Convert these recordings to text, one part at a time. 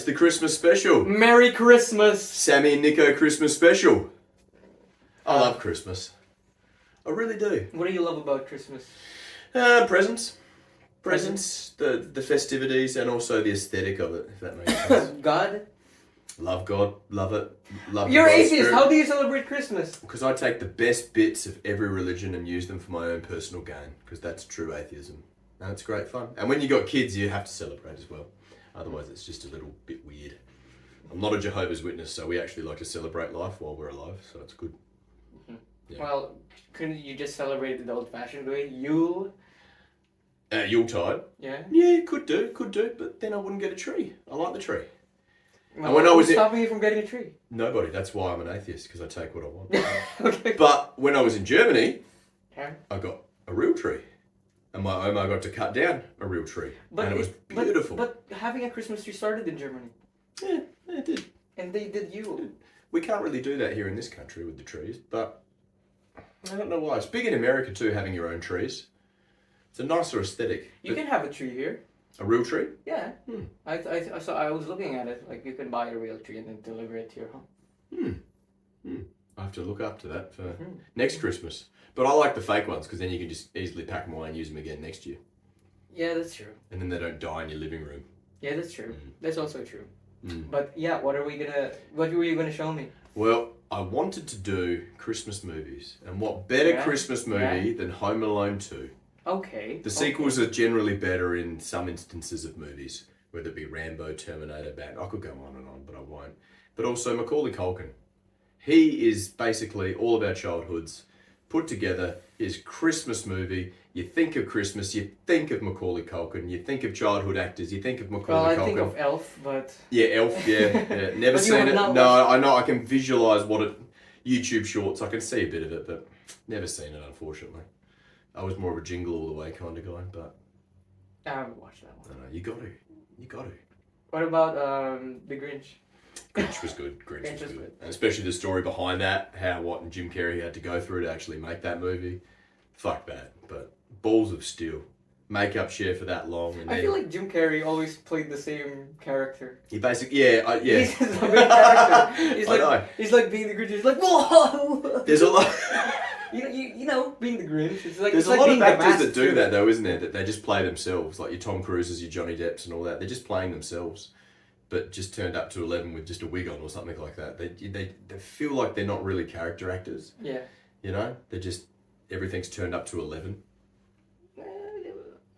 the Christmas special. Merry Christmas! Sammy and Nico Christmas special. I love Christmas. I really do. What do you love about Christmas? Presents. Presents, the festivities, and also the aesthetic of it, if that makes sense. God? Love God, love it. Love You're the God atheist, spirit. how do you celebrate Christmas? Because I take the best bits of every religion and use them for my own personal gain. Because that's true atheism. And it's great fun. And when you got kids, you have to celebrate as well. Otherwise, it's just a little bit weird. I'm not a Jehovah's Witness, so we actually like to celebrate life while we're alive, so it's good. Mm-hmm. Yeah. Well, couldn't you just celebrate it the old-fashioned way? Yule? Yuletide. Yeah? Yeah, could do, but then I wouldn't get a tree. I like the tree. Well, And when I was who's stopping you from getting a tree? Nobody. That's why I'm an atheist, because I take what I want. Okay. But when I was in Germany, Yeah. I got a real tree. And my Oma got to cut down a real tree. And it was beautiful. But having a Christmas tree started in Germany. Yeah, it did. And they did Yule. We can't really do that here in this country with the trees, but I don't know why. It's big in America too, having your own trees. It's a nicer aesthetic. You can have a tree here. A real tree? Yeah. I was looking at it. Like, you can buy a real tree and then deliver it to your home. I have to look up to that for next Christmas. But I like the fake ones because then you can just easily pack them away and use them again next year. Yeah, that's true. And then they don't die in your living room. Yeah, that's true. That's also true. Mm. But yeah, what were you gonna show me? Well, I wanted to do Christmas movies. And what better Christmas movie than Home Alone 2? Okay. The sequels are generally better in some instances of movies, whether it be Rambo, Terminator, Batman. I could go on and on, but I won't. But also Macaulay Culkin. He is basically all of our childhoods put together. His Christmas movie. You think of Christmas, you think of Macaulay Culkin. You think of childhood actors, you think of Macaulay Culkin. Well, I think of Elf, but... Yeah, Elf, yeah. Never But you seen have it. not No, watched- I know. I can visualise what it... YouTube Shorts, I can see a bit of it, but never seen it, unfortunately. I was more of a Jingle All the Way kind of guy, but... I haven't watched that one. I don't know, you got to. What about The Grinch? Grinch was good. Grinch was good. And especially the story behind that, what Jim Carrey had to go through to actually make that movie. Fuck that. But balls of steel. Makeup share for that long. And I feel like Jim Carrey always played the same character. He basically, yeah. He's the main character. I know. He's like being the Grinch. He's like, whoa! There's a lot... You know, being the Grinch. It's like, There's it's a like lot of being the actors Mask that do too. that though, isn't there? That they just play themselves, like your Tom Cruises, your Johnny Depps and all that. They're just playing themselves, but just turned up to 11 with just a wig on or something like that. They feel like they're not really character actors. Yeah. You know? They're just, everything's turned up to 11.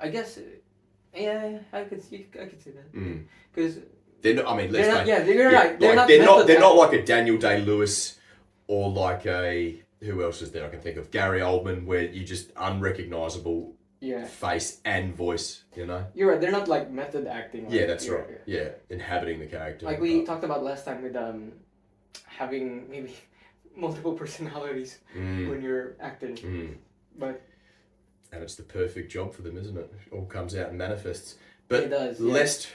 I guess, yeah, I could see that. Because They're not, I mean, let's they're not, face yeah, you're right. they're not like a Daniel Day-Lewis or like a, who else is there I can think of? Gary Oldman, where you just unrecognisable face and voice, you know? You're right, they're not like method acting. Like, Yeah, that's right. Yeah, inhabiting the character. Like we talked about last time with having maybe multiple personalities when you're acting. But and it's the perfect job for them, isn't it? It all comes out and manifests. But it does, yeah. lest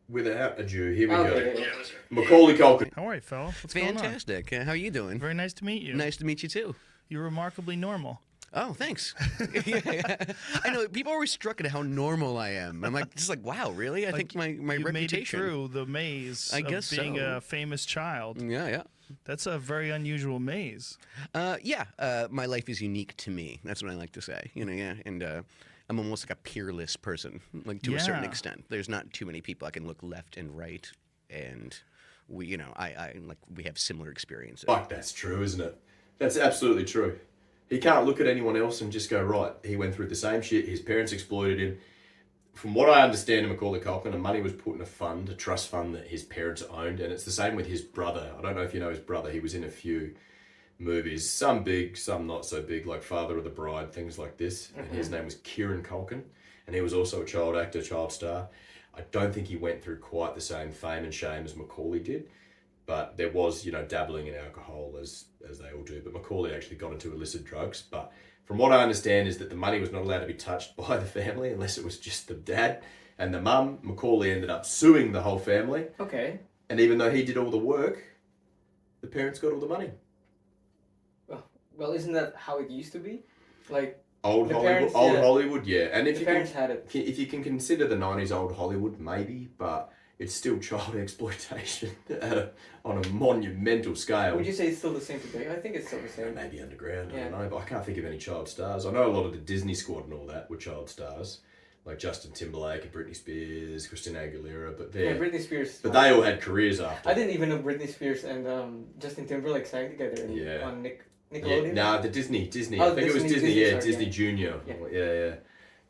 without ado, here we go. Okay. Macaulay Culkin. How are you, fella? What's going on? Fantastic. How are you doing? Very nice to meet you. Nice to meet you too. You're remarkably normal. Oh, thanks. I know people are always struck at how normal I am. I'm like, just like, wow, really? I think my You've reputation. made it through the maze I of guess being so. a famous child. Yeah. That's a very unusual maze. My life is unique to me. That's what I like to say. You know, yeah, and I'm almost like a peerless person, like to a certain Yeah. extent. There's not too many people I can look left and right, and we, you know, I like we have similar experiences. Fuck, that's true, isn't it? That's absolutely true. He can't look at anyone else and just go, right, he went through the same shit, his parents exploited him. From what I understand of Macaulay Culkin, the money was put in a trust fund that his parents owned, and it's the same with his brother. I don't know if you know his brother, he was in a few movies, some big, some not so big, like Father of the Bride, things like this. And his name was Kieran Culkin, and he was also a child actor, child star. I don't think he went through quite the same fame and shame as Macaulay did, but there was, you know, dabbling in alcohol as they all do. But Macaulay actually got into illicit drugs. But from what I understand is that the money was not allowed to be touched by the family unless it was just the dad and the mum. Macaulay ended up suing the whole family. Okay. And even though he did all the work, the parents got all the money. Well, isn't that how it used to be? Like Old the Hollywood, parents, yeah. Hollywood, yeah. And if the you parents can, had it. if you can consider the 90s old Hollywood, maybe, but it's still child exploitation on a monumental scale. Would you say it's still the same today? I think it's still the same. Maybe underground, I Yeah. don't know, but I can't think of any child stars. I know a lot of the Disney squad and all that were child stars, like Justin Timberlake and Britney Spears, Christina Aguilera, but Yeah, Britney Spears. but they all had careers after. I didn't even know Britney Spears and Justin Timberlake sang together on Nickelodeon. Yeah, nah, the Disney. Oh, I think it was Disney, Disney. Yeah, sorry, Disney yeah. Junior. Yeah. Yeah.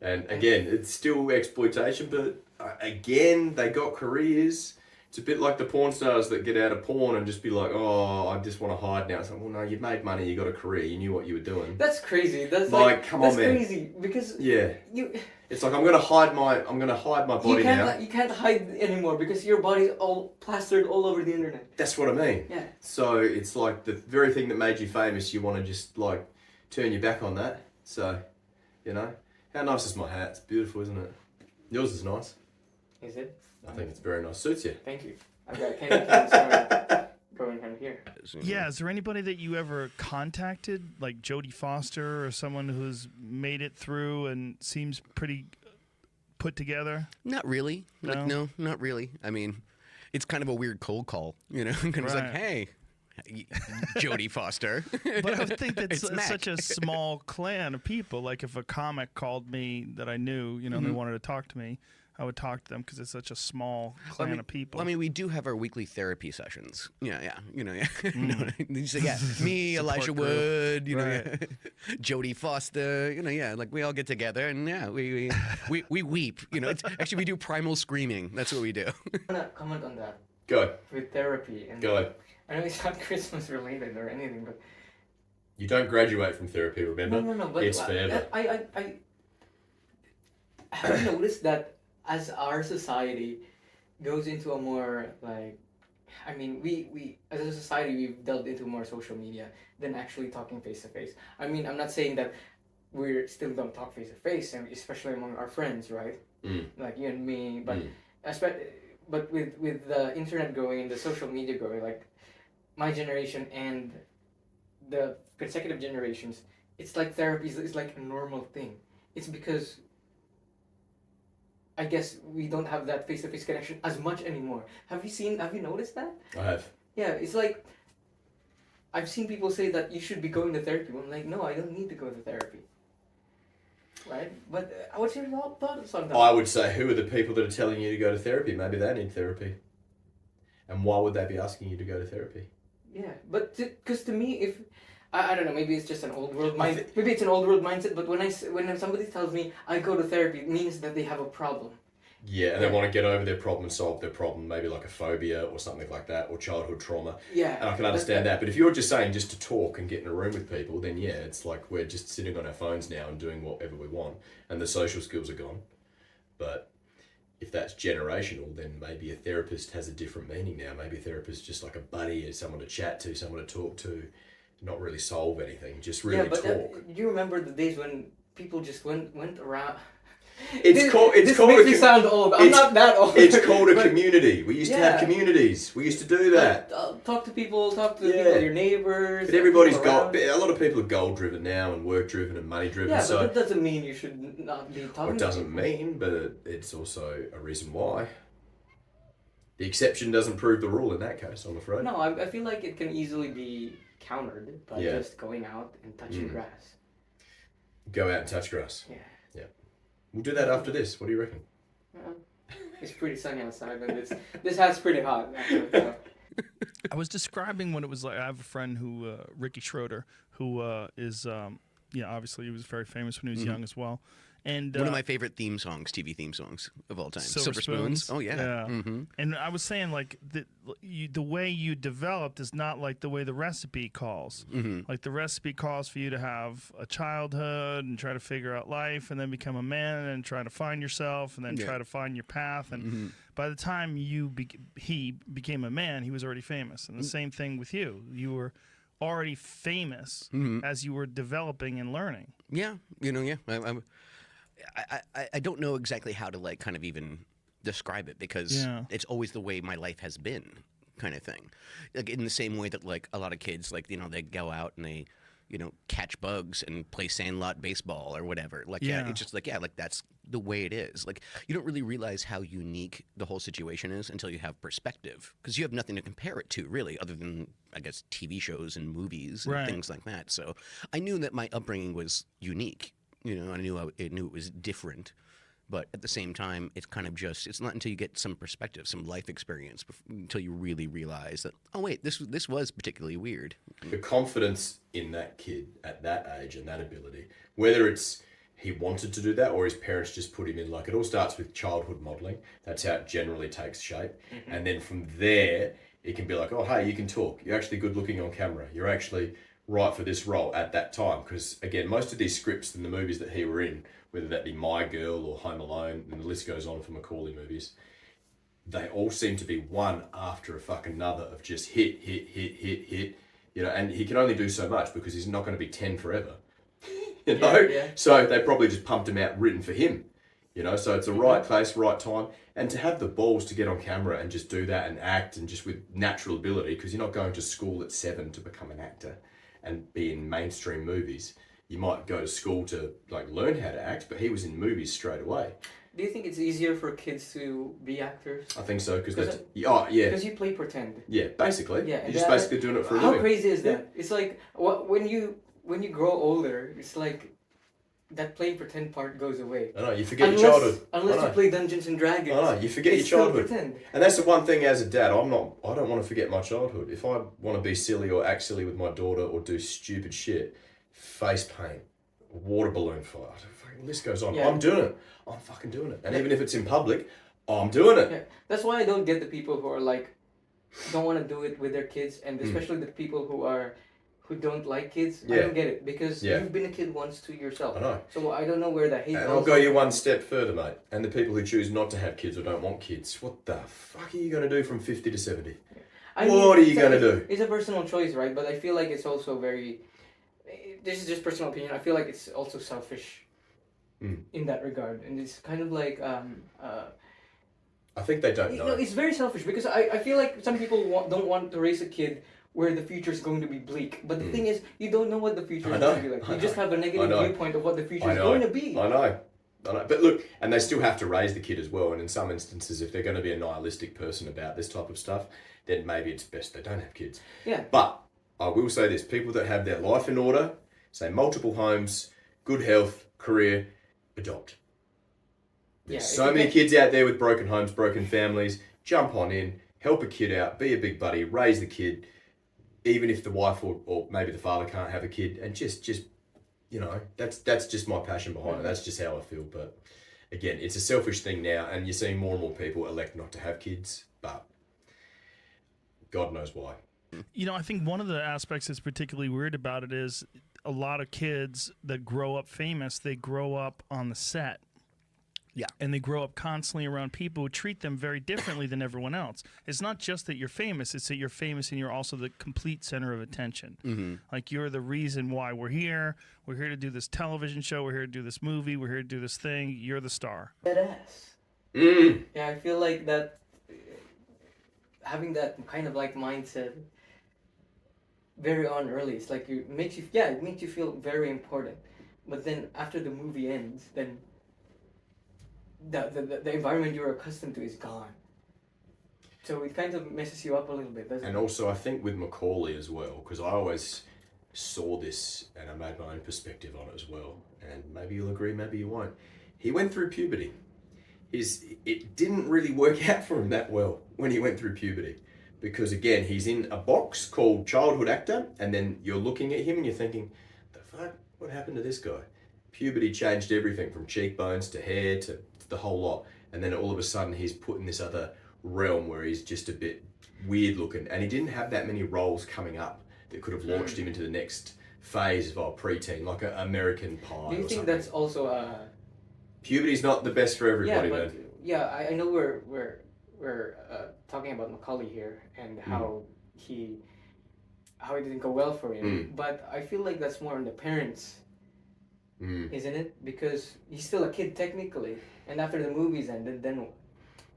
And again, it's still exploitation, but again, they got careers. It's a bit like the porn stars that get out of porn and just be like, "Oh, I just want to hide now." It's like, well, no, you've made money, you got a career, you knew what you were doing. That's crazy. That's Like, come on, that's man. crazy because Yeah, you it's like I'm gonna hide my body now. you can't hide anymore because your body's all plastered all over the internet. That's what I mean. Yeah. So it's like the very thing that made you famous, you want to just like turn your back on that. So, you know, how nice is my hat? It's beautiful, isn't it? Yours is nice. Is it? I think it's very nice. Suits you. Thank you. I've got candy canes going from here. Yeah, is there anybody that you ever contacted, like Jodie Foster or someone who's made it through and seems pretty put together? Not really. Like, no, not really. I mean, it's kind of a weird cold call, you know? Kind of like, Right. hey, Jodie Foster. But I would think that's It's Mac. such a small clan of people. Like if a comic called me that I knew, you know, and they wanted to talk to me, I would talk to them because it's such a small clan of people. Well, I mean, we do have our weekly therapy sessions. Yeah. You know, So, yeah, me, Elijah crew. Wood, you know, Right. Jodie Foster, you know, yeah, like we all get together and yeah, we weep. You know, actually we do primal screaming. That's what we do. I want to comment on that Go. with therapy. And Go. I know it's not Christmas related or anything, but You don't graduate from therapy, remember? no. But It's forever. I have you noticed that as our society goes into a more like, I mean, we as a society we've delved into more social media than actually talking face to face. I mean, I'm not saying that we still don't talk face to face, and especially among our friends, right? Like you and me, but but with the internet going and the social media going, like my generation and the consecutive generations, it's like therapy is like a normal thing. It's because I guess we don't have that face-to-face connection as much anymore. Have you noticed that? I have. Yeah, it's like I've seen people say that you should be going to therapy. I'm like, no, I don't need to go to therapy. Right? But what's your thoughts on that? I would say, who are the people that are telling you to go to therapy? Maybe they need therapy. And why would they be asking you to go to therapy? Yeah, but because to me, if I don't know, maybe it's just an old world mind. Maybe it's an old world mindset. But when somebody tells me I go to therapy, it means that they have a problem. Yeah, and they want to get over their problem and solve their problem, maybe like a phobia or something like that, or childhood trauma. Yeah, And I can understand that. But if you're just saying just to talk and get in a room with people, then yeah, it's like we're just sitting on our phones now and doing whatever we want, and the social skills are gone. But if that's generational, then maybe a therapist has a different meaning now. Maybe a therapist is just like a buddy, is someone to chat to, someone to talk to, not really solve anything, just really but talk. do you remember the days when people just went around? It's called makes me sound old. I'm not that old. It's called a but- community. We used to have Yeah. communities. We used to do that. Talk to people, Yeah. your neighbors. But everybody's people around. a lot of people are goal driven now and work driven and money driven. Yeah, so but that doesn't mean you should not be talking. it to doesn't people. mean, but it's also a reason why. The exception doesn't prove the rule in that case, I'm afraid. No, I feel like it can easily be countered by Yeah. just going out and touching grass. Go out and touch grass. Yeah. We'll do that after this. What do you reckon? It's pretty sunny outside, and this hat's pretty hot. Actually, so. I was describing what it was like. I have a friend who, Ricky Schroeder, who is, obviously he was very famous when he was young as well. And One of my favorite theme songs, TV theme songs of all time. Silver Spoons. Oh yeah. And I was saying, like, the way you developed is not like the way the recipe calls. Like, the recipe calls for you to have a childhood and try to figure out life and then become a man and try to find yourself and then try to find your path. And by the time he became a man, he was already famous. And the same thing with you. You were already famous as you were developing and learning. Yeah, I don't know exactly how to like kind of even describe it because it's always the way my life has been, kind of thing. Like in the same way that like a lot of kids, like they go out and they catch bugs and play sandlot baseball or whatever. Like, Yeah. it's just like, like that's the way it is. Like, you don't really realize how unique the whole situation is until you have perspective, because you have nothing to compare it to, really, other than, I guess, TV shows and movies and Right. things like that. So I knew that my upbringing was unique. I knew it was different. But at the same time, it's kind of it's not until you get some perspective, some life experience, until you really realize that, oh, wait, this was particularly weird. The confidence in that kid at that age and that ability, whether it's he wanted to do that or his parents just put him in, like, it all starts with childhood modelling. That's how it generally takes shape. Mm-hmm. And then from there, it can be like, oh, hey, you can talk. You're actually good looking on camera. You're actually right for this role at that time. Because, again, most of these scripts and the movies that he were in, whether that be My Girl or Home Alone, and the list goes on for Macaulay movies, they all seem to be one after a fucking another of just hit, and he can only do so much because he's not going to be 10 forever, Yeah. So they probably just pumped him out written for him, so it's the right place, right time, and to have the balls to get on camera and just do that and act, and just with natural ability, because you're not going to school at 7 to become an actor and be in mainstream movies. You might go to school to learn how to act, but he was in movies straight away. Do you think it's easier for kids to be actors? I think so, because Because you play pretend. Yeah, basically. Yeah, you're just basically doing it for a how living. How crazy is that? It's like when you grow older, it's like that playing pretend part goes away. I know, you forget your childhood. Unless you play Dungeons and Dragons. I know, you forget your childhood. Still pretend. And that's the one thing as a dad, I don't want to forget my childhood. If I want to be silly or act silly with my daughter or do stupid shit, face paint, water balloon fight, the list goes on. Yeah. I'm doing it. I'm fucking doing it. And even if it's in public, I'm doing it. Yeah. That's why I don't get the people who are don't want to do it with their kids, and especially the people who don't like kids. Yeah. I don't get it, because you've been a kid once too yourself. I know. So I don't know where that hate goes. And I'll go you one step further, mate. And the people who choose not to have kids or don't want kids, what the fuck are you going to do from 50 to 70? What are you going to do? It's a personal choice, right? But I feel like it's also very... This is just personal opinion. I feel like it's also selfish in that regard. And it's kind of like... I think they don't know. It's very selfish, because I feel like some people don't want to raise a kid where the future is going to be bleak. But the thing is, you don't know what the future is going to be like. You just have a negative viewpoint of what the future is going to be. I know. But look, and they still have to raise the kid as well. And in some instances, if they're going to be a nihilistic person about this type of stuff, then maybe it's best they don't have kids. Yeah. But I will say this, people that have their life in order, say multiple homes, good health, career, adopt. There's so many kids out there with broken homes, broken families. Jump on in, help a kid out, be a big buddy, raise the kid, even if the wife or maybe the father can't have a kid, and just that's just my passion behind it. That's just how I feel. But again, it's a selfish thing now, and you're seeing more and more people elect not to have kids, but God knows why. I think one of the aspects that's particularly weird about it is a lot of kids that grow up famous, they grow up on the set. Yeah. And they grow up constantly around people who treat them very differently than everyone else. It's not just that you're famous, it's that you're famous and you're also the complete center of attention. Mm-hmm. Like, you're the reason why we're here. We're here to do this television show. We're here to do this movie. We're here to do this thing. You're the star. Badass. Yeah, I feel like that, having that kind of mindset very early, it's like it makes you feel very important. But then after the movie ends, then the environment you're accustomed to is gone. So it kind of messes you up a little bit, doesn't it? And also, I think with Macaulay as well, because I always saw this and I made my own perspective on it as well. And maybe you'll agree, maybe you won't. He went through puberty. It didn't really work out for him that well when he went through puberty. Because again, he's in a box called childhood actor, and then you're looking at him and you're thinking, the fuck, what happened to this guy? Puberty changed everything from cheekbones to hair to the whole lot. And then all of a sudden he's put in this other realm where he's just a bit weird looking, and he didn't have that many roles coming up that could have launched him into the next phase of our preteen, like an American Pie. Do you or think something. that's also Puberty's not the best for everybody, man. I know we're talking about Macaulay here and how he didn't go well for him, but I feel like that's more on the parents, isn't it? Because he's still a kid technically, and after the movies ended, then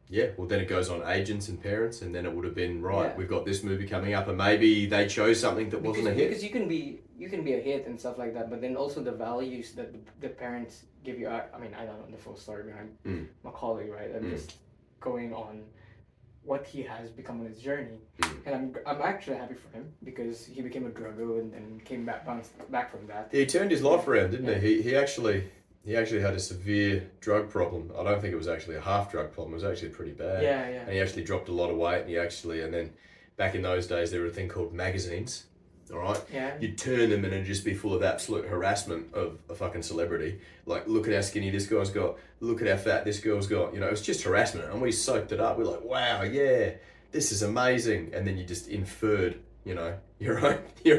Yeah, well, then it goes on agents and parents, and then it would have been right. Yeah. We've got this movie coming up, and maybe they chose something that wasn't a hit. Because you can be a hit and stuff like that, but then also the values that the parents give you. I mean, I don't know the full story behind Macaulay, right? I'm just going on what he has become on his journey, and I'm actually happy for him because he became a druggo and then came bounced back from that. He turned his life around, didn't he? He actually had a severe drug problem. I don't think it was actually a half drug problem. It was actually pretty bad. Yeah. And he actually dropped a lot of weight. And then back in those days, there were a thing called magazines. All right. Yeah. You'd turn them and it'd just be full of absolute harassment of a fucking celebrity. Like, look at how skinny this guy's got. Look at how fat this girl's got. You know, it was just harassment. And we soaked it up. We're like, wow, yeah, this is amazing. And then you just inferred, you know, your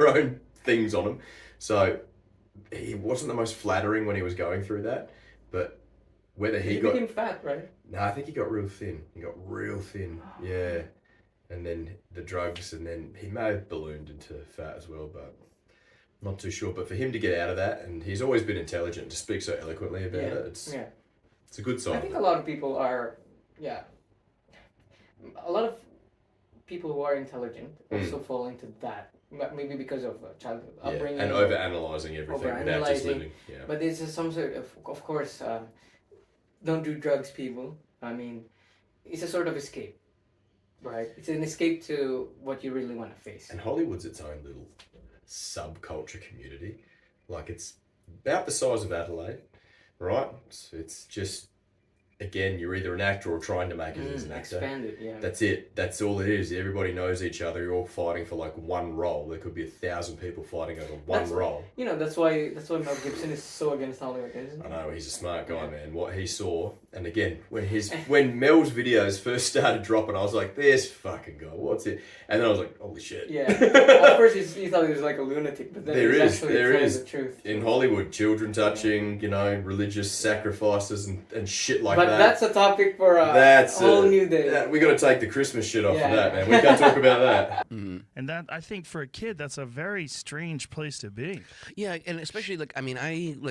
own things on him. So he wasn't the most flattering when he was going through that. But whether he became fat, right? No, I think he got real thin. Yeah. And then the drugs, and then he may have ballooned into fat as well, but I'm not too sure. But for him to get out of that, and he's always been intelligent, to speak so eloquently about it, it's a good sign. I think a lot of people are, a lot of people who are intelligent also fall into that. Maybe because of childhood upbringing. And over-analysing everything without just living. Yeah. But there's some sort of course, don't do drugs, people. I mean, it's a sort of escape. Right, it's an escape to what you really want to face. And Hollywood's its own little subculture community. Like, it's about the size of Adelaide, right? It's just, again, you're either an actor or trying to make it as an actor. Expanded, yeah. That's it. That's all it is. Everybody knows each other. You're all fighting for like one role. There could be 1,000 people fighting over one role. You know, that's why Mel Gibson is so against Hollywood, isn't he? I know, he's a smart guy, man. What he saw, and again, when Mel's videos first started dropping, I was like, this fucking guy, what's it? And then I was like, holy shit. Yeah. At first you thought he was like a lunatic, but then there is the truth. In Hollywood, children touching, you know, religious sacrifices and shit like but that. But that's a topic for a whole new day. We got to take the Christmas shit off of that, man. We can't talk about that. And that, I think, for a kid, that's a very strange place to be. Yeah, and especially like, I mean,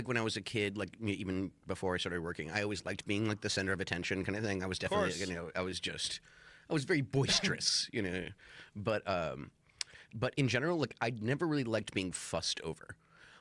when I was a kid, like even before I started working, I always liked being like the center of attention kind of thing. I was definitely, you know, I was very boisterous, you know, but in general, like I never really liked being fussed over.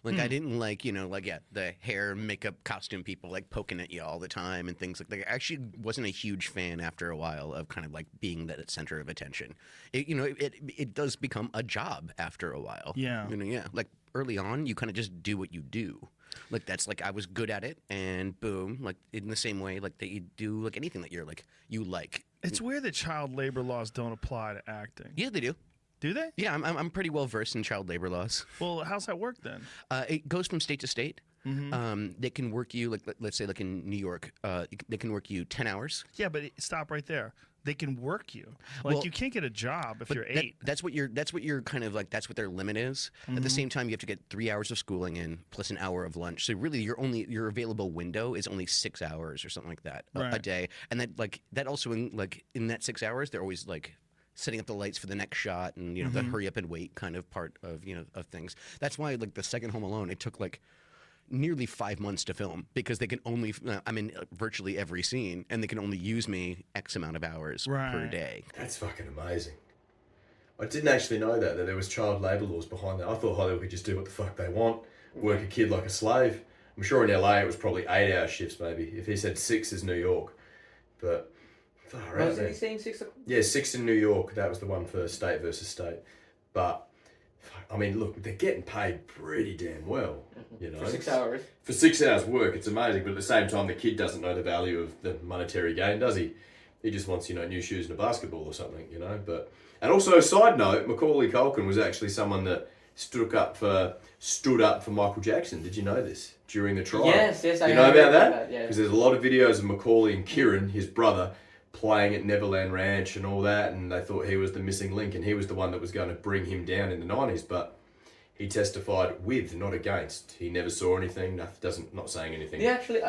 Like I didn't like, you know, like the hair, makeup, costume people like poking at you all the time and things like that. I actually wasn't a huge fan after a while of kind of like being that center of attention. It does become a job after a while. Yeah. You know, like early on, you kind of just do what you do. Like that's like I was good at it, and boom, like in the same way, like that you do like anything that you're like you like. It's weird that child labor laws don't apply to acting. Yeah, they do. Do they? Yeah, I'm pretty well versed in child labor laws. Well, how's that work then? It goes from state to state. They can work you, like let's say, like in New York, they can work you 10 hours. Yeah, but stop right there. They can work you. Like, Well, you can't get a job if you're 8. That's what you're kind of like. That's what their limit is. At the same time, you have to get 3 hours of schooling in plus an hour of lunch. So really, your available window is only 6 hours or something like that a day. And that also in that 6 hours, they're always like setting up the lights for the next shot and you know the hurry up and wait kind of part of of things. That's why like the second Home Alone, it took like nearly 5 months to film because they can only I'm in virtually every scene and they can only use me X amount of hours per day. That's fucking amazing. I didn't actually know that there was child labour laws behind that. I thought Hollywood could just do what the fuck they want, work a kid like a slave. I'm sure in LA it was probably 8-hour shifts maybe. If he said 6 is New York, but far out. Was he saying 6 o'clock? Yeah, 6 in New York. That was the one for state versus state. But I mean, look, they're getting paid pretty damn well, you know. For 6 hours. For 6 hours work, it's amazing. But at the same time, the kid doesn't know the value of the monetary gain, does he? He just wants, you know, new shoes and a basketball or something, you know. And also, side note, Macaulay Culkin was actually someone that stood up for Michael Jackson. Did you know this during the trial? Yes, I you know about that? Yeah. Because there's a lot of videos of Macaulay and Kieran, his brother, playing at Neverland Ranch and all that, and they thought he was the missing link, and he was the one that was going to bring him down in the 90s, but he testified with, not against. He never saw anything, not saying anything. Yeah, actually,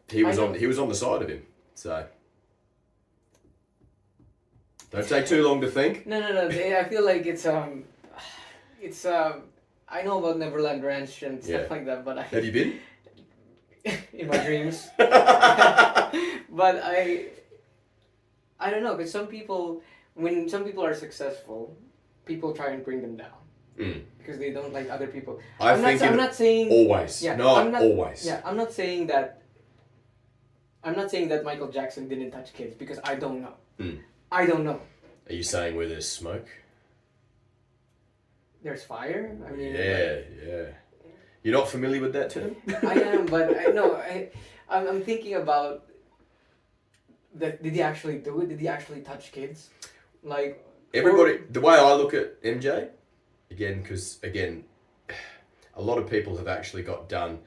he was on the side of him, so don't take too long to think. No. I feel like it's I know about Neverland Ranch and stuff like that, but Have you been? in my dreams. But I don't know, because when some people are successful, people try and bring them down because they don't like other people. I'm not saying always. Yeah, not always. Yeah, I'm not saying that. I'm not saying that Michael Jackson didn't touch kids because I don't know. I don't know. Are you saying where there's smoke? There's fire. I mean, Yeah. You're not familiar with that term? I am, but I know. I'm thinking about that. Did he actually do it? Did he actually touch kids? Like Everybody, the way I look at MJ, because a lot of people have actually got done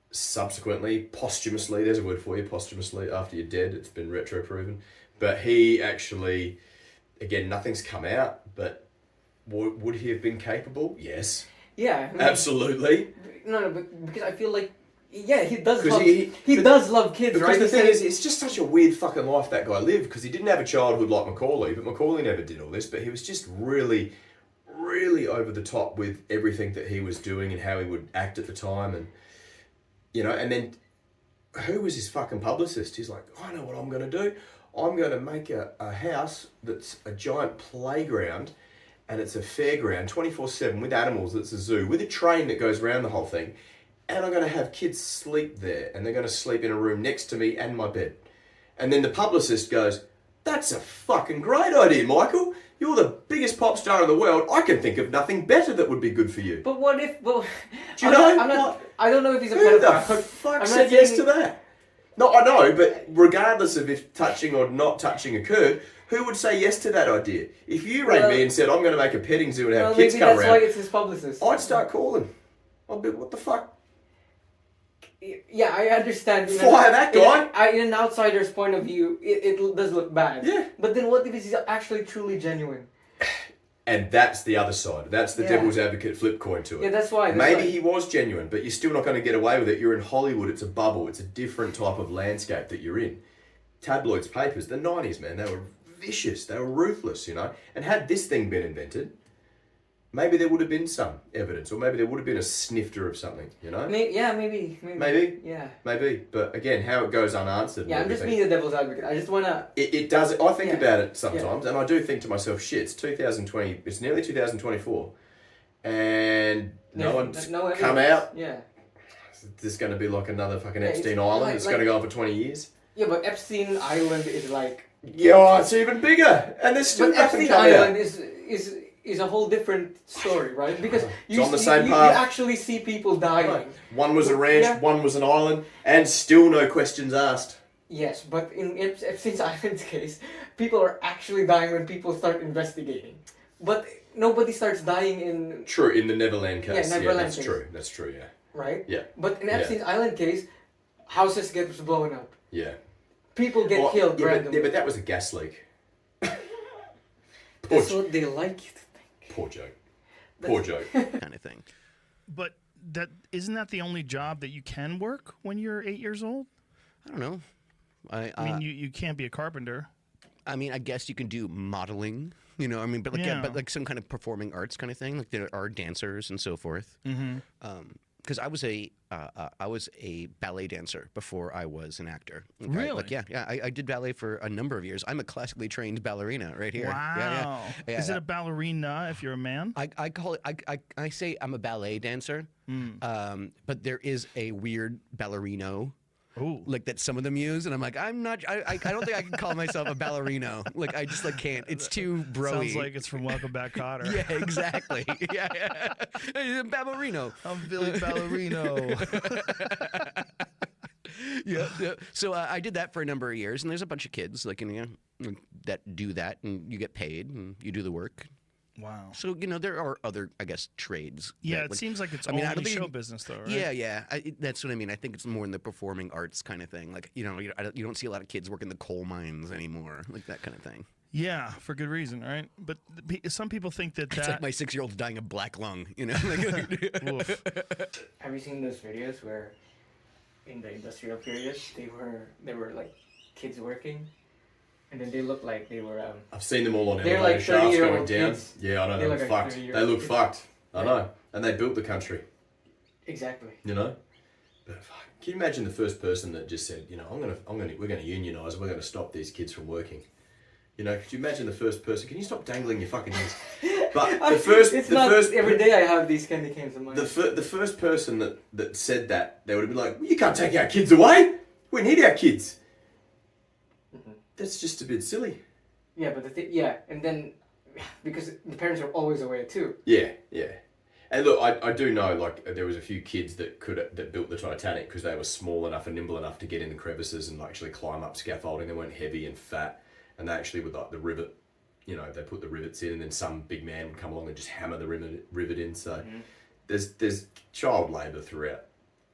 subsequently, posthumously. There's a word for you, posthumously. After you're dead, it's been retro proven. But he actually, again, nothing's come out. But would he have been capable? Yes. Yeah. I mean, absolutely. No, but because I feel like. Yeah, he does 'Cause love. He does love kids, Because right? the thing is, it's just such a weird fucking life that guy lived. Because he didn't have a childhood like Macaulay, but Macaulay never did all this. But he was just really, really over the top with everything that he was doing and how he would act at the time, and and then who was his fucking publicist? He's like, I know what I'm going to do. I'm going to make a house that's a giant playground, and it's a fairground 24/7 with animals. That's a zoo with a train that goes around the whole thing. And I'm going to have kids sleep there, and they're going to sleep in a room next to me and my bed. And then the publicist goes, that's a fucking great idea, Michael. You're the biggest pop star in the world. I can think of nothing better that would be good for you. But what if? Well, do you know? I don't know if he's a who the pedophile. fuck said yes to that? No, I know, but regardless of if touching or not touching occurred, who would say yes to that idea? If you rang me and said, I'm going to make a petting zoo and have kids come around. Maybe that's why it's his publicist. I'd start calling. I'd be, what the fuck? Yeah, I understand. Fire that guy! In an outsider's point of view, it does look bad. Yeah. But then what if he's actually truly genuine? And that's the other side. That's the devil's advocate flip coin to it. Yeah, that's why. Maybe he was genuine, but you're still not going to get away with it. You're in Hollywood. It's a bubble. It's a different type of landscape that you're in. Tabloids, papers, the 90s, man, they were vicious. They were ruthless, And had this thing been invented, maybe there would have been some evidence, or maybe there would have been a snifter of something, Maybe. Maybe. Yeah. Maybe. But again, how it goes unanswered. Yeah, I'm just being the devil's advocate. I just want to... It does. I think about it sometimes, and I do think to myself, shit, it's 2020, it's nearly 2024, and no one's come out. Yeah. Is this going to be like another fucking Epstein Island? It's going to go on for 20 years? Yeah, but Epstein Island is like... Yeah, it's even bigger, and there's still nothing Epstein coming Island out. is a whole different story, right? Because on the same path. You actually see people dying. Right. One was a ranch, one was an island, and still no questions asked. Yes, but in Epstein's Island's case, people are actually dying when people start investigating. But nobody starts dying in... True, in the Neverland case. Yeah, Neverland that's case. true. That's true, yeah. Right? Yeah. But in Epstein's Island case, houses get blown up. Yeah. People get killed randomly. But that was a gas leak. That's what they like you to think. Poor joke. Poor joke. kind of thing. But isn't that the only job that you can work when you're 8 years old? I don't know. I mean, you can't be a carpenter. I mean, I guess you can do modeling, but like some kind of performing arts kind of thing. Like there are dancers and so forth. Mm-hmm. Because I was a ballet dancer before I was an actor. Really? I did ballet for a number of years. I'm a classically trained ballerina right here. Wow. Yeah. Is it a ballerina if you're a man? I call it. I say I'm a ballet dancer. But there is a weird ballerino. Ooh. Like that some of them use, and I'm like, I'm not. I don't think I can call myself a ballerino. Like I just can't. It's too broy. Sounds like it's from Welcome Back, Kotter. Yeah, exactly. yeah. Hey, ballerino. I'm Billy Ballerino. yeah. So I did that for a number of years, and there's a bunch of kids that do that, and you get paid, and you do the work. Wow. So there are other, I guess, trades. Yeah, it seems like it's only show business, though, right? Yeah. That's what I mean. I think it's more in the performing arts kind of thing. Like you don't see a lot of kids working the coal mines anymore, like that kind of thing. Yeah, for good reason, right? But some people think that it's like my 6-year-old's dying of black lung. Oof. Have you seen those videos where, in the industrial period, they were like kids working? And then they look like they were... I've seen them all on they're elevator like shafts going down. kids. Yeah, I know. They look fucked. They look fucked. I know. And they built the country. Exactly. But fuck, can you imagine the first person that just said, we're gonna unionize, we're gonna stop these kids from working. Could you imagine the first person? Can you stop dangling your fucking hands? But every day I have these candy canes in my the first person that said that, they would have been like, well, you can't take our kids away. We need our kids. Mm-hmm. That's just a bit silly. Yeah, but and then because the parents are always away too. Yeah. And look, I do know, like, there was a few kids that built the Titanic because they were small enough and nimble enough to get in the crevices and actually climb up scaffolding. They weren't heavy and fat, and they actually would, like, the rivet, they put the rivets in, and then some big man would come along and just hammer the rivet in. So there's child labour throughout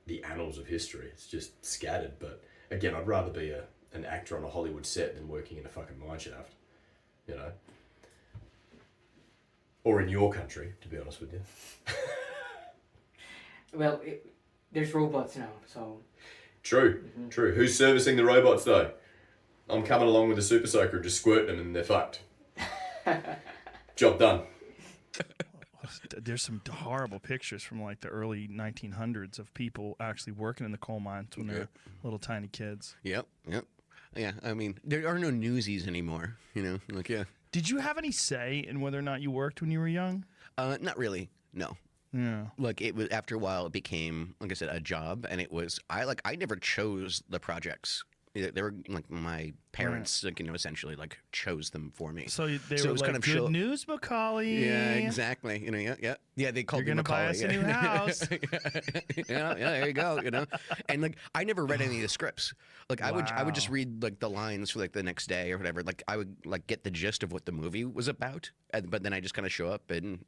the annals of history. It's just scattered. But again, I'd rather be an actor on a Hollywood set than working in a fucking mine shaft, Or in your country, to be honest with you. Well, there's robots now, so... True. Who's servicing the robots, though? I'm coming along with a super soaker and just squirting them and they're fucked. Job done. There's some horrible pictures from like the early 1900s of people actually working in the coal mines when they're little tiny kids. Yep. Yeah, I mean, there are no newsies anymore, Did you have any say in whether or not you worked when you were young? Not really, no. Yeah. Like, it was, after a while, it became, like I said, a job, and it was, I never chose the projects. They were, like, my parents, essentially, like, chose them for me. So they it were was like, kind of good news, Macaulay. Yeah, exactly. Yeah, they called me Macaulay. You're going to buy us a new house. yeah, there you go, And, like, I never read any of the scripts. Like, I would just read, like, the lines for, like, the next day or whatever. Like, I would, like, get the gist of what the movie was about, but then I just kind of show up and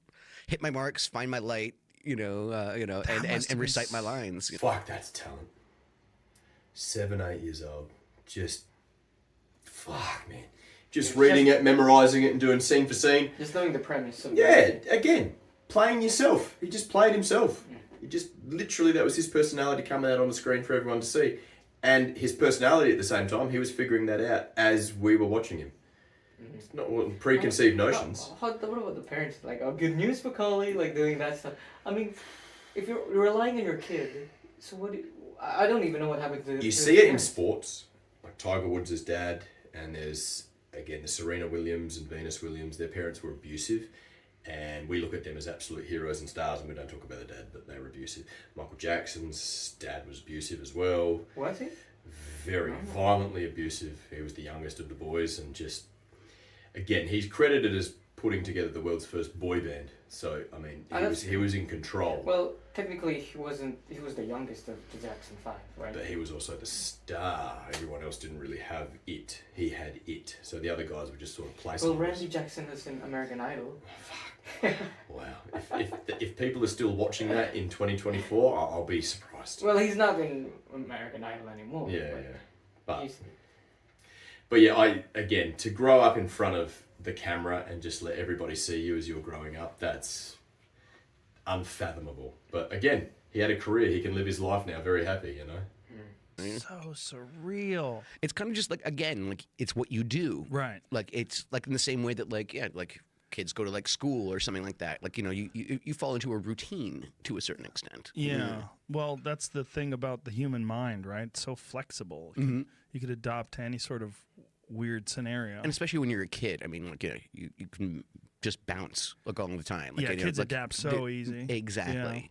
hit my marks, find my light, and recite my lines. Fuck, that's talent. 7, 8 years old. Just, fuck, man. Just reading it, memorising it, and doing scene for scene. Just knowing the premise. Again, playing yourself. He just played himself. He just, literally, that was his personality coming out on the screen for everyone to see. And his personality at the same time, he was figuring that out as we were watching him. It's not preconceived notions. What about the parents? Like, good news, Macaulay, like doing that stuff. I mean, if you're relying on your kid, so what? I don't even know what happened to. You see it in sports, like Tiger Woods' dad, and there's again the Serena Williams and Venus Williams. Their parents were abusive, and we look at them as absolute heroes and stars, and we don't talk about the dad, but they were abusive. Michael Jackson's dad was abusive as well. Was he? Very violently abusive. He was the youngest of the boys, and just. Again, he's credited as putting together the world's first boy band. So, I mean, he was in control. Well, technically, he was the youngest of the Jackson 5, right? But he was also the star. Everyone else didn't really have it. He had it. So the other guys were just sort of placing. Well, Randy Jackson is in American Idol. Fuck. Wow. If people are still watching that in 2024, I'll be surprised. Well, he's not in American Idol anymore. Yeah. But yeah, to grow up in front of the camera and just let everybody see you as you're growing up, that's unfathomable. But again, he had a career. He can live his life now very happy, So surreal. It's kind of just like, again, like, it's what you do. Right. Like, it's like in the same way that, like, kids go to, like, school or something like that. Like, you fall into a routine to a certain extent. Yeah. Well, that's the thing about the human mind, right? It's so flexible. You could adopt to any sort of weird scenario. And especially when you're a kid. I mean, like, you can just bounce, like, all the time. Like, kids adapt so easy. Exactly.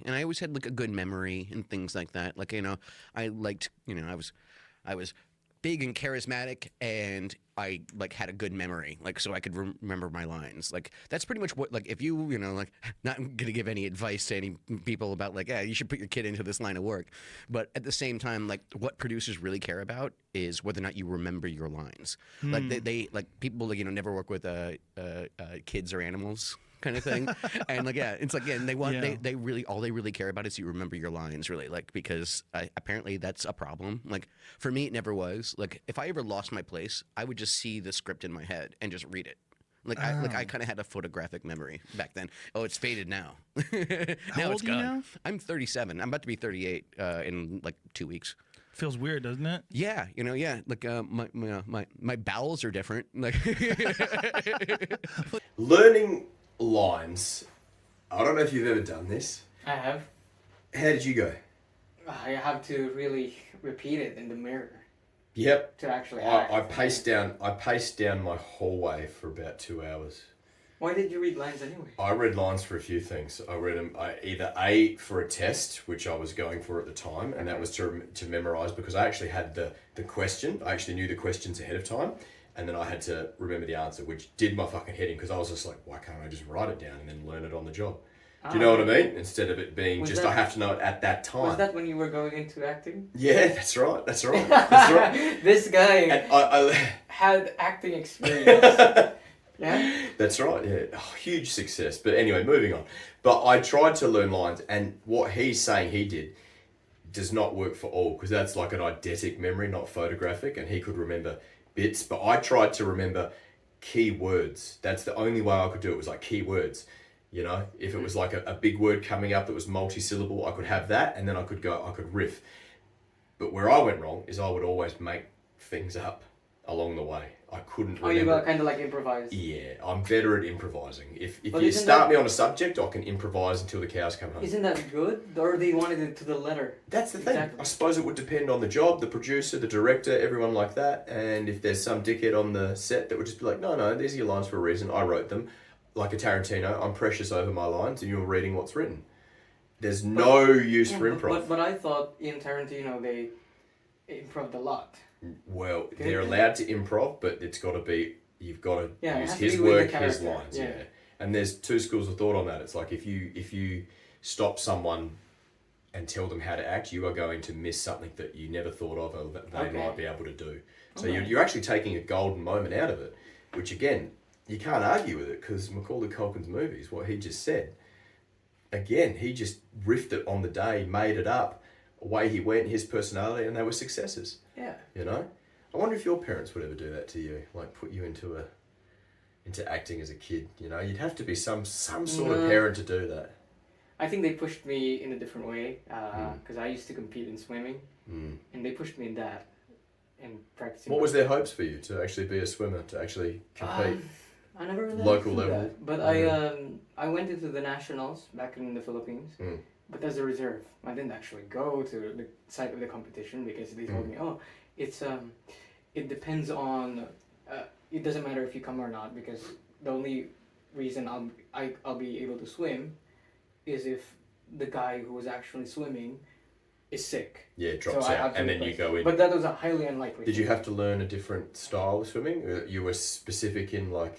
And I always had, like, a good memory and things like that. Like, I liked, I was big and charismatic, and I, like, had a good memory, like, so I could remember my lines. Like, that's pretty much what, like, if you, like, not gonna give any advice to any people about, like, you should put your kid into this line of work, but at the same time, like, what producers really care about is whether or not you remember your lines. Like, they like, people, like, never work with kids or animals kind of thing. And, like, it's like, and they want, they really, all they really care about is you remember your lines, really, like, because apparently that's a problem. Like, for me, it never was. Like, if I ever lost my place, I would just see the script in my head and just read it. Like, I kind of had a photographic memory back then. Oh, it's faded now. How old it's are gone. you now? I'm 37. I'm about to be 38 in, like, 2 weeks. Feels weird, doesn't it? Yeah, like, my bowels are different. Like, Learning lines. I don't know if you've ever done this. I have. How did you go? I have to really repeat it in the mirror Yep. to actually act. I paced down my hallway for about 2 hours. Why did you read lines anyway? I read lines for a few things. I read them either A, for a test, which I was going for at the time, and that was to memorize, because I actually had the question. I actually knew the questions ahead of time, and then I had to remember the answer, which did my fucking head in, because I was just like, why can't I just write it down and then learn it on the job? Do you know what I mean? Instead of it being Was just, that- I have to know it at that time. Was that when you were going into acting? Yeah, that's right. That's right. That's right. This guy And I had acting experience. Yeah? That's right, yeah. Oh, huge success. But anyway, moving on. But I tried to learn lines, and what he's saying he did does not work for all, because that's like an eidetic memory, not photographic, and he could remember bits. But I tried to remember key words. That's the only way I could do it, was like key words. You know, if it was like a big word coming up that was multi-syllable, I could have that, and then I could riff. But where I went wrong is I would always make things up along the way. I couldn't remember. Oh, you got kind of like improvised. Yeah, I'm better at improvising. If But you isn't start that- me on a subject, I can improvise until the cows come home. Isn't that good? Or they wanted it to the letter? That's the thing. Exactly. I suppose it would depend on the job, the producer, the director, everyone like that. And if there's some dickhead on the set that would just be like, no, these are your lines for a reason. I wrote them. Like a Tarantino, I'm precious over my lines and you're reading what's written. There's no use for improv. But I thought in Tarantino they improved a lot. Well, they're allowed to improv, but it's got to be, you've got to Yeah, it use has to his be with the work, his character. lines. Yeah. Yeah. And there's two schools of thought on that. It's like if you stop someone and tell them how to act, you are going to miss something that you never thought of or that they Okay. might be able to do. So Okay. you're actually taking a golden moment out of it, which again, you can't argue with it, because Macaulay Culkin's movies, what he just said, again, he just riffed it on the day, made it up, away he went, his personality, and they were successes. Yeah. You know? I wonder if your parents would ever do that to you, like put you into acting as a kid. You know, you'd have to be some sort of No. parent to do that. I think they pushed me in a different way because I used to compete in swimming, and they pushed me in that and practicing. What was their hopes for you to actually be a swimmer, to actually compete? I never really Local understood level? that. But I went into the nationals back in the Philippines, but as a reserve. I didn't actually go to the site of the competition because they told me, oh, it's it depends on it doesn't matter if you come or not, because the only reason I'll be able to swim is if the guy who was actually swimming is sick. Yeah, it drops So I out, have to and then you replace. go in. But that was a highly unlikely. Did you thing. have to learn a different style of swimming? You were specific in like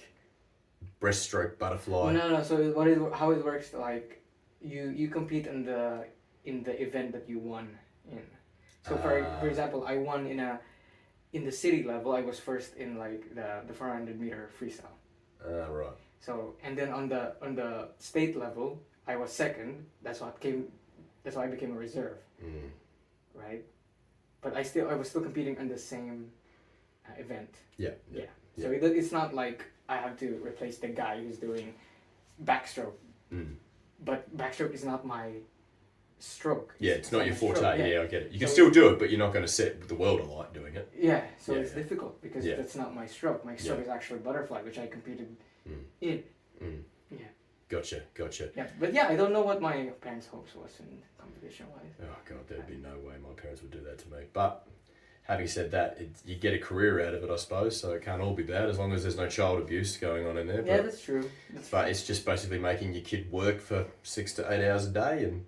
breaststroke, butterfly. No. So how it works, like you compete in the event that you won in. So for example, I won in the city level. I was first in like the 400 meter freestyle. Right. So and then on the state level, I was second. That's why I became a reserve. Right. But I was still competing in the same event. Yeah. So it's not like I have to replace the guy who's doing backstroke. But backstroke is not my stroke. Yeah, it's not your forte. stroke, Yeah, I get it. You can So- still do it, but you're not going to set the world alight doing it. Yeah, so Yeah, it's yeah. difficult because Yeah. that's not my stroke. My stroke Yeah. is actually butterfly, which I competed in. Yeah. Gotcha. Yeah, but yeah, I don't know what my parents' hopes was in competition wise. Oh god, there'd be no way my parents would do that to me. But having said that, you get a career out of it, I suppose. So it can't all be bad as long as there's no child abuse going on in there. Yeah, But, that's true. but it's just basically making your kid work for 6 to 8 hours a day and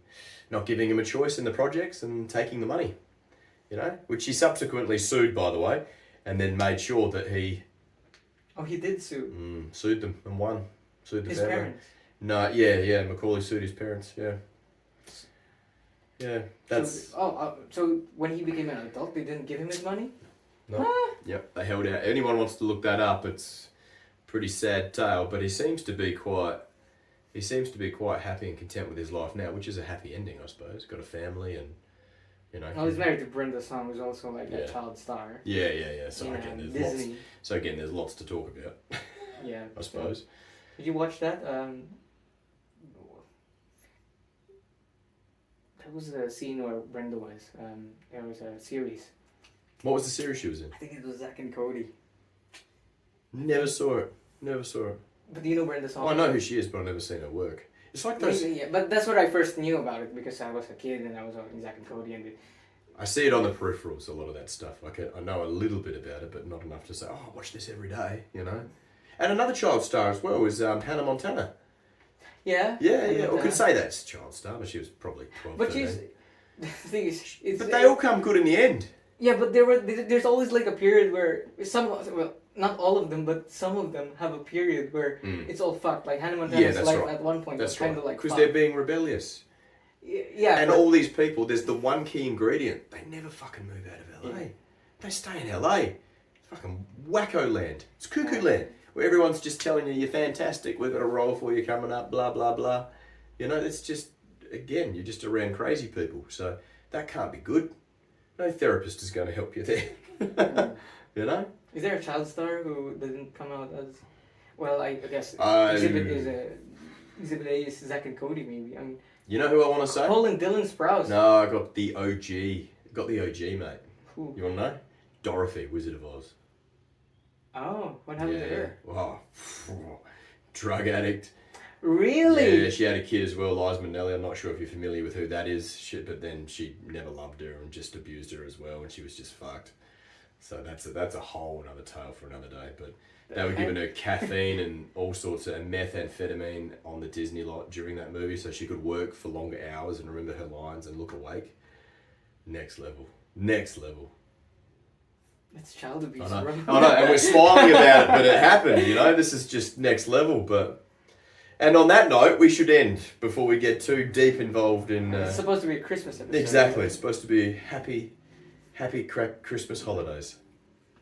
not giving him a choice in the projects and taking the money. You know, which he subsequently sued, by the way, and then made sure that he Oh, he did sue sued them and won. Sued the his family. parents. No, yeah. Macaulay sued his parents. Yeah. Yeah, that's So when he became an adult, they didn't give him his money. no. Yep, they held out. Anyone wants to look that up? It's a pretty sad tale, but he seems to be quite happy and content with his life now, which is a happy ending, I suppose. Got a family and you know. Well, he's married to Brenda Song, who's also like Yeah. a child star. Yeah. So in, again, there's lots. Disney. So again, there's lots to talk about, Yeah. I suppose. Did you watch that? That was the scene where Brenda was. There was a series. What was the series she was in? I think it was Zack and Cody. Never saw it. But do you know Brenda Song? Oh, I know who she is, but I've never seen her work. It's like those. Yeah, but that's what I first knew about it because I was a kid and I was on Zack and Cody and I see it on the peripherals, a lot of that stuff. I know a little bit about it, but not enough to say, oh, I watch this every day, you know. And another child star as well was Hannah Montana. yeah. Yeah. Or could say that's a child star, but she was probably 12. But 13. she's the thing is, it's But they all come good in the end. yeah. But there's always like a period where not all of them, but some of them have a period where it's all fucked. Like Hannah Montana's that's life right. at one point was That's kind right. of like Because fucked. they're being rebellious. Yeah, And but- all these people, there's the one key ingredient. They never fucking move out of LA. Yeah. They stay in LA. It's fucking wacko land. It's cuckoo land. Where everyone's just telling you you're fantastic. We've got a role for you coming up, blah, blah, blah. You know, it's just, again, you're just around crazy people. So that can't be good. No therapist is going to help you there. You know? Is there a child star who didn't come out as well? I guess Exhibit A is Zack and Cody maybe. I mean, You know who I want to say? Colin Dylan Sprouse. No, I got the OG. Got the OG, mate. Who? You want to know? Dorothy, Wizard of Oz. Oh, what happened to her? Wow. Drug addict. Really? Yeah, she had a kid as well, Liza Minnelli. I'm not sure if you're familiar with who that is, but then she never loved her and just abused her as well, and she was just fucked. So that's a whole another tale for another day. But they were giving her caffeine and all sorts of methamphetamine on the Disney lot during that movie, so she could work for longer hours and remember her lines and look awake. Next level. Next level. That's child abuse. I know, bro. I know, and we're smiling about it, but it happened, you know, this is just next level, but... And on that note, we should end before we get too deep involved in... It's supposed to be a Christmas episode. Exactly, it's supposed to be happy Christmas holidays.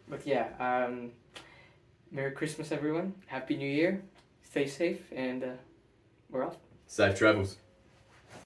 But yeah, Merry Christmas everyone. Happy New Year. Stay safe and we're off. Safe travels.